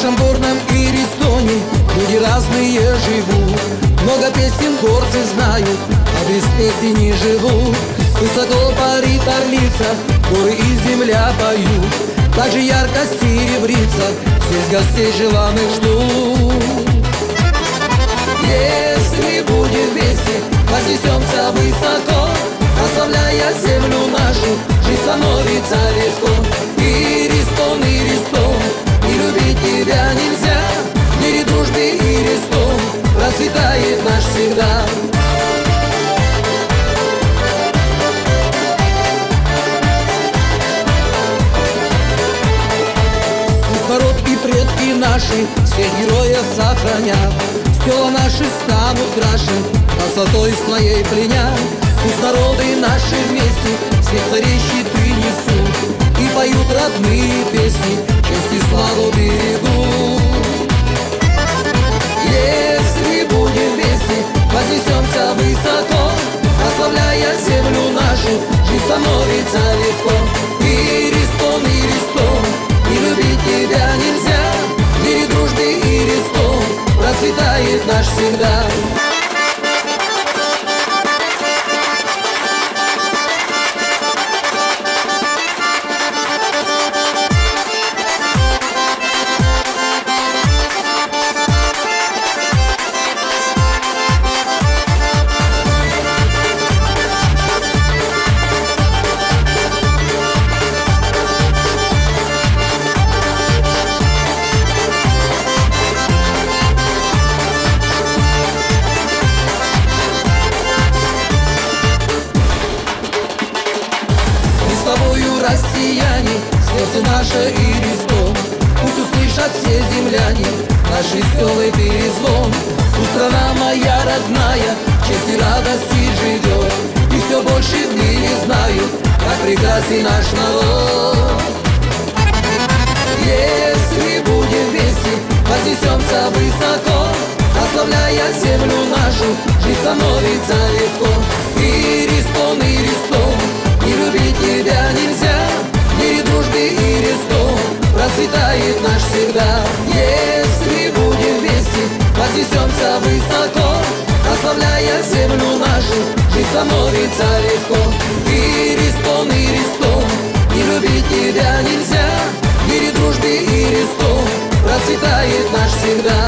нашем горном Иристоне люди разные живут. Много песен горцы знают, а без песен не живут. Высоко парит орлица, горы и земля поют. Так же ярко серебрится, здесь гостей желанных ждут. Если будем вместе, вознесемся высоко, прославляя землю нашу, жизнь становится легко. Иристон, Иристон, не любить тебя нельзя. В мире дружбы Иристон процветает наш всегда. Народ и предки наши всех героев сохранят. Села наши станут краше, красотой своей пленят. Пусть народы наши вместе всех царей щиты несут и поют родные песни, честь и славу берегут. Если будем вместе, вознесемся высоко, прославляя землю нашу, жизнь становится легко. Иристон, Иристон, не любить тебя нельзя. В мире дружбы Иристон процветает наш всегда. Россияне, сердце наше Иристон, пусть услышат все земляне наш веселый перезвон. Пусть страна моя родная честь и радости живет, и все больше в мире знают, как прекрасен наш народ. Если будем вместе, вознесемся высоко, прославляя землю нашу, жизнь становится легко. Иристон, Иристон, не любить тебя нельзя. В мире дружбы Иристон процветает наш всегда. Если будем вместе, вознесемся высоко, прославляя землю нашу, жизнь становится легко. Иристон, Иристон, не любить тебя нельзя. В мире дружбы Иристон процветает наш всегда.